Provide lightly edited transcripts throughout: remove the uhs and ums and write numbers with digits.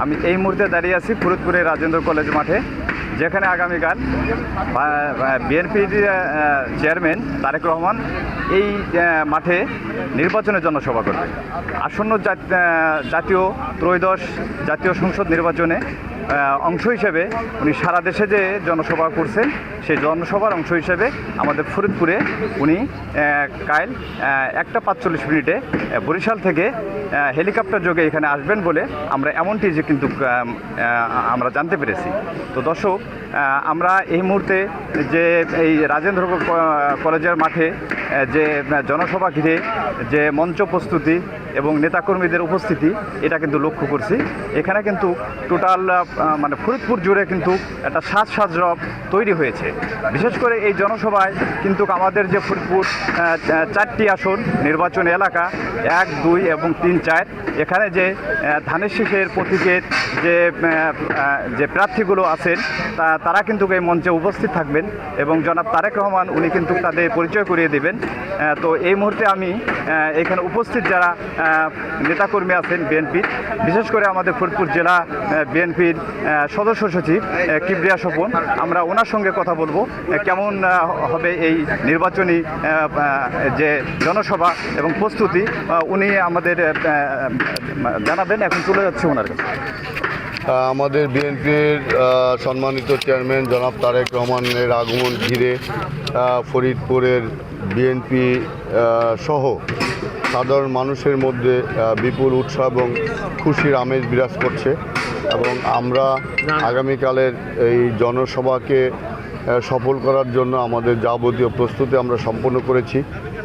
আমি এই মুহূর্তে দাঁড়িয়ে আছি ফরিদপুরের রাজেন্দ্র কলেজ মাঠে, যেখানে আগামীকাল বিএনপির চেয়ারম্যান তারেক রহমান এই মাঠে নির্বাচনের জন্য সভা করবেন। আসন্ন জাতীয় ত্রয়োদশ জাতীয় সংসদ নির্বাচনে অংশ হিসেবে উনি সারা দেশে যে জনসভা করছেন, সেই জনসভার অংশ হিসেবে আমাদের ফরিদপুরে উনি কাল 1:45 বরিশাল থেকে হেলিকপ্টার যোগে এখানে আসবেন বলে আমরা এমনটি যে কিন্তু আমরা জানতে পেরেছি। তো দর্শক, আমরা এই মুহূর্তে যে এই রাজেন্দ্র কলেজের মাঠে যে জনসভা ঘিরে যে মঞ্চ প্রস্তুতি এবং নেতাকর্মীদের উপস্থিতি, এটা কিন্তু লক্ষ্য করছি। এখানে কিন্তু টোটাল মানে ফরিদপুর জুড়ে কিন্তু একটা সাজরব তৈরি হয়েছে। বিশেষ করে এই জনসভায় কিন্তু আমাদের যে ফরিদপুর 4টি আসন নির্বাচনী এলাকা 1, 2 এবং 3, 4, এখানে যে ধানের শীষের প্রতীকের যে প্রার্থীগুলো আছেন তারা কিন্তু এই মঞ্চে উপস্থিত থাকবেন এবং জনাব তারেক রহমান উনি কিন্তু তাদের পরিচয় করিয়ে দেবেন। তো এই মুহূর্তে আমি এখানে উপস্থিত যারা নেতাকর্মী আছেন বিএনপির, বিশেষ করে আমাদের ফরিদপুর জেলা বিএনপির সদস্য সচিব কিবরিয়া স্বপন, আমরা ওনার সঙ্গে কথা বলবো কেমন হবে এই নির্বাচনী যে জনসভা এবং প্রস্তুতি, উনি আমাদের জানাবেন। এখন চলে যাচ্ছে ওনার কাছে। আমাদের বিএনপির সম্মানিত চেয়ারম্যান জনাব তারেক রহমানের আগমন ঘিরে ফরিদপুরের বিএনপি সহ সাধারণ মানুষের মধ্যে বিপুল উৎসাহ এবং খুশির আমেজ বিরাজ করছে এবং আমরা আগামীকালের এই জনসভাকে সফল করার জন্য আমাদের যাবতীয় প্রস্তুতি আমরা সম্পন্ন করেছি।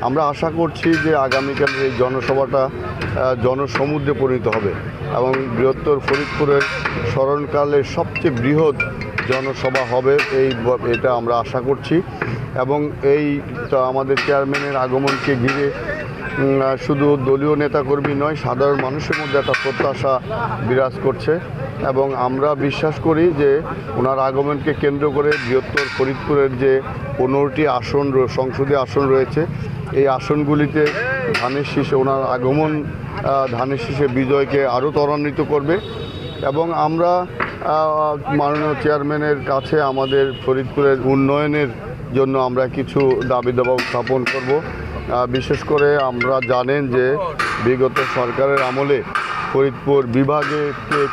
আমরা আশা করছি যে আগামীকালের এই জনসভাটা জনসমুদ্রে পরিণত হবে এবং বৃহত্তর ফরিদপুরের স্মরণকালের সবচেয়ে বৃহৎ জনসভা হবে এটা আমরা আশা করছি। এবং এই আমাদের চেয়ারম্যানের আগমনকে ঘিরে শুধু দলীয় নেতাকর্মী নয়, সাধারণ মানুষের মধ্যে একটা প্রত্যাশা বিরাজ করছে এবং আমরা বিশ্বাস করি যে ওনার আগমনকে কেন্দ্র করে বৃহত্তর ফরিদপুরের যে 15টি আসন সংসদীয় আসন রয়েছে, এই আসনগুলিতে ধানের শীষে ওনার আগমন ধানের শীষে বিজয়কে আরও ত্বরান্বিত করবে। এবং আমরা মাননীয় চেয়ারম্যানের কাছে আমাদের ফরিদপুরের উন্নয়নের জন্য আমরা কিছু দাবি দাবা উত্থাপন করব। বিশেষ করে আমরা জানেন যে বিগত সরকারের আমলে ফরিদপুর বিভাগকে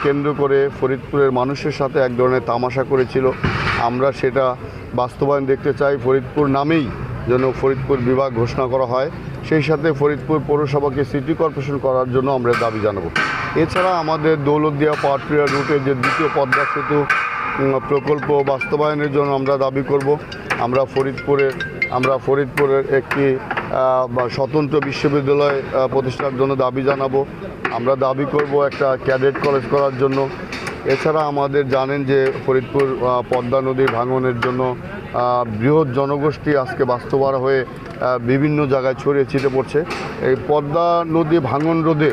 কেন্দ্র করে ফরিদপুরের মানুষের সাথে এক ধরনের তামাশা করেছিল। আমরা সেটা বাস্তবায়ন দেখতে চাই। ফরিদপুর নামেই যেন ফরিদপুর বিভাগ ঘোষণা করা হয়, সেই সাথে ফরিদপুর পৌরসভাকে সিটি কর্পোরেশন করার জন্য আমরা দাবি জানাবো। এছাড়া আমাদের দৌলতদিয়া পাটুরিয়া রুটে যে দ্বিতীয় পদ্মা সেতু প্রকল্প বাস্তবায়নের জন্য আমরা দাবি করব। আমরা ফরিদপুরের একটি স্বতন্ত্র বিশ্ববিদ্যালয় প্রতিষ্ঠার জন্য দাবি জানাবো। আমরা দাবি করব একটা ক্যাডেট কলেজ করার জন্য। এছাড়া আমাদের জানেন যে ফরিদপুর পদ্মা নদীর ভাঙনের জন্য বৃহৎ জনগোষ্ঠী আজকে বাস্তবায়ন হয়ে বিভিন্ন জায়গায় ছড়িয়ে ছিটে পড়ছে। এই পদ্মা নদী ভাঙন রোধে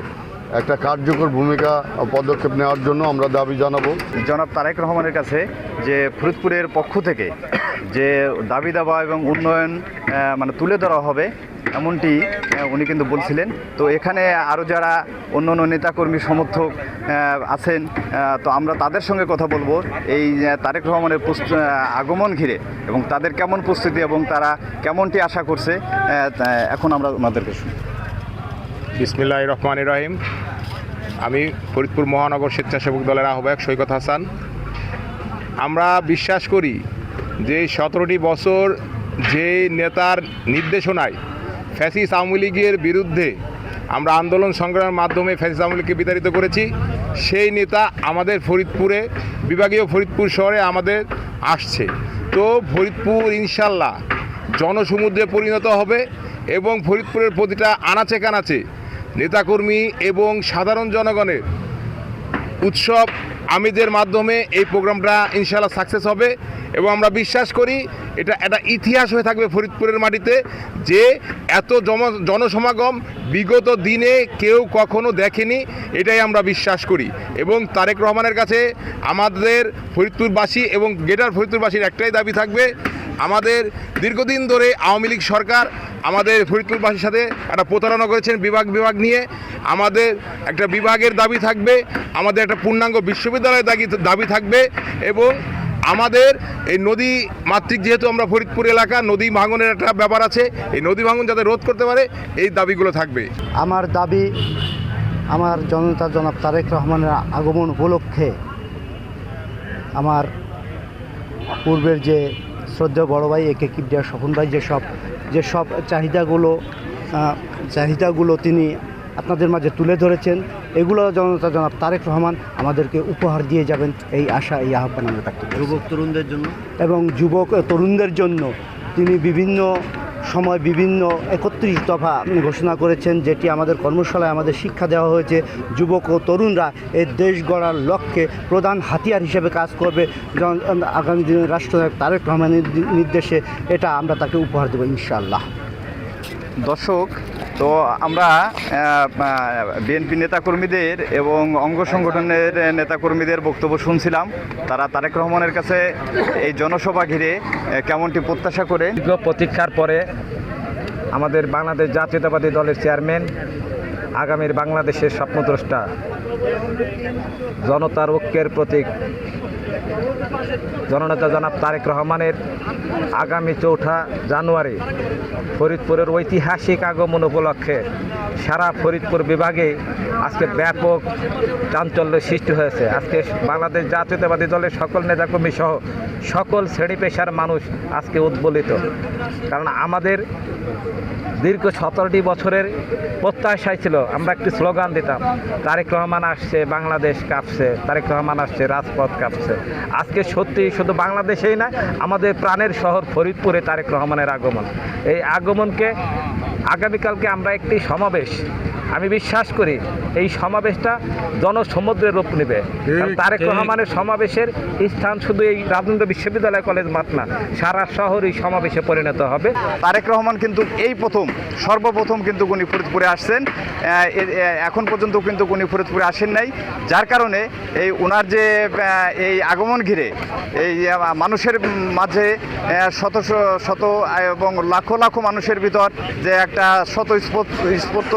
একটা কার্যকর ভূমিকা পদক্ষেপ নেওয়ার জন্য আমরা দাবি জানাবো। জনাব তারেক রহমানের কাছে যে ফরিদপুরের পক্ষ থেকে যে দাবি দাবা এবং উন্নয়ন মানে তুলে ধরা হবে, এমনটি উনি কিন্তু বলছিলেন। তো এখানে আরও যারা অন্য অন্য নেতাকর্মী সমর্থক আছেন, তো আমরা তাদের সঙ্গে কথা বলবো এই তারেক রহমানের আগমন ঘিরে এবং তাদের কেমন প্রস্তুতি এবং তারা কেমনটি আশা করছে। এখন আমরা ওনাদেরকে শুনি। বিসমিল্লাহির রহমানির রহিম। আমি ফরিদপুর মহানগর স্বেচ্ছাসেবক দলের আহ্বায়ক সৈকত হাসান। আমরা বিশ্বাস করি যে 17টি বছর যে নেতার নির্দেশনায় ফ্যাসিস্ট আওয়ামী লীগের বিরুদ্ধে আমরা আন্দোলন সংগ্রামের মাধ্যমে ফ্যাসিস্ট আওয়ামী লীগকে বিতাড়িত করেছি, সেই নেতা আমাদের ফরিদপুরে বিভাগীয় ফরিদপুর শহরে আমাদের আসছে। তো ফরিদপুর ইনশাল্লাহ জনসমুদ্রে পরিণত হবে এবং ফরিদপুরের প্রতিটা আনাচে কানাচে নেতাকর্মী এবং সাধারণ জনগণের উৎসব আমিদের মাধ্যমে এই প্রোগ্রামটা ইনশাআল্লাহ সাকসেস হবে এবং আমরা বিশ্বাস করি এটা একটা ইতিহাস হয়ে থাকবে ফরিদপুরের মাটিতে, যে এত জনসমাগম বিগত দিনে কেউ কখনো দেখেনি, এটাই আমরা বিশ্বাস করি। এবং তারেক রহমানের কাছে আমাদের ফরিদপুরবাসী এবং গ্রেটার ফরিদপুরবাসীর একটাই দাবি থাকবে, আমাদের দীর্ঘদিন ধরে আওয়ামী লীগ সরকার আমাদের ফরিদপুরবাসীর সাথে একটা প্রতারণা করেছেন বিভাগ নিয়ে। আমাদের একটা বিভাগের দাবি থাকবে, আমাদের একটা পূর্ণাঙ্গ বিশ্ববিদ্যালয়ের দাবি থাকবে, এবং আমাদের এই নদী মাতৃক, যেহেতু আমরা ফরিদপুর এলাকা, নদী ভাঙনের একটা ব্যাপার আছে, এই নদী ভাঙন যাতে রোধ করতে পারে এই দাবিগুলো থাকবে। আমার দাবি, আমার জনতা জনাব তারেক রহমানের আগমন উপলক্ষে আমার পূর্বের যে শ্রদ্ধেয় বড় ভাই একে কিবরিয়া স্বপন ভাই যেসব চাহিদাগুলো তিনি আপনাদের মাঝে তুলে ধরেছেন, এগুলো জনতা জনাব তারেক রহমান আমাদেরকে উপহার দিয়ে যাবেন, এই আশা, এই আহ্বান আমরা ব্যক্ত করি। যুবক তরুণদের জন্য এবং যুবক তরুণদের জন্য তিনি বিভিন্ন সময় বিভিন্ন 31 দফা ঘোষণা করেছেন, যেটি আমাদের কর্মশালায় আমাদের শিক্ষা দেওয়া হয়েছে। যুবক ও তরুণরা এই দেশ গড়ার লক্ষ্যে প্রধান হাতিয়ার হিসেবে কাজ করবে। আগামী দিনে রাষ্ট্রনায়ক তারেক রহমানের নির্দেশে এটা আমরা তাকে উপহার দেবো ইনশাআল্লাহ। দর্শক, তো আমরা বিএনপি নেতাকর্মীদের এবং অঙ্গ সংগঠনের নেতাকর্মীদের বক্তব্য শুনছিলাম। তারা তারেক রহমানের কাছে এই জনসভা ঘিরে কেমনটি প্রত্যাশা করে। দীর্ঘ প্রতীক্ষার পরে আমাদের বাংলাদেশ জাতীয়তাবাদী দলের চেয়ারম্যান, আগামীর বাংলাদেশের স্বপ্নদ্রষ্টা, জনতার ঐক্যের প্রতীক জননেতা জনাব তারেক রহমানের আগামী 4 জানুয়ারি ফরিদপুরের ঐতিহাসিক আগমন উপলক্ষে সারা ফরিদপুর বিভাগে আজকে ব্যাপক চাঞ্চল্য সৃষ্টি হয়েছে। আজকে বাংলাদেশ জাতীয়তাবাদী দলের সকল নেতাকর্মী সহ সকল শ্রেণী পেশার মানুষ আজকে উদ্বলিত। কারণ আমাদের দীর্ঘ 17টি বছরের প্রত্যাশাই ছিল, আমরা একটি স্লোগান দিতাম, তারেক রহমান আসছে, বাংলাদেশ কাঁপছে, তারেক রহমান আসছে, রাজপথ কাঁপছে। আজকে সত্যি শুধু বাংলাদেশেই না, আমাদের প্রাণের শহর ফরিদপুরে তারেক রহমানের আগমন। এই আগমনকে আগামীকালকে আমরা একটি সমাবেশ, আমি বিশ্বাস করি এই সমাবেশটা জনসমুদ্রের রূপ নেবে। কারণ তারেক রহমানের সমাবেশের স্থান শুধু এই রাজেন্দ্র বিশ্ববিদ্যালয় কলেজ মাঠ না, সারা শহর এই সমাবেশে পরিণত হবে। তারেক রহমান কিন্তু এই সর্বপ্রথম কিন্তু উনি ফরিদপুরে আসছেন। এখন পর্যন্ত কিন্তু উনি ফরিদপুরে আসেন নাই, যার কারণে এই ওনার যে এই আগমন ঘিরে এই মানুষের মাঝে শত এবং লাখো লাখো মানুষের ভিতর যে একটা স্বতঃস্ফূর্ত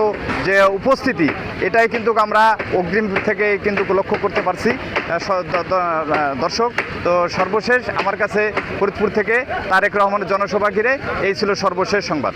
যে উপস্থিতি, এটাই কিন্তু আমরা অগ্রিম থেকে কিন্তু লক্ষ্য করতে পারছি। দর্শক, তো সর্বশেষ আমার কাছে ফরিদপুর থেকে তারেক রহমানের জনসভা ঘিরে এই ছিল সর্বশেষ সংবাদ।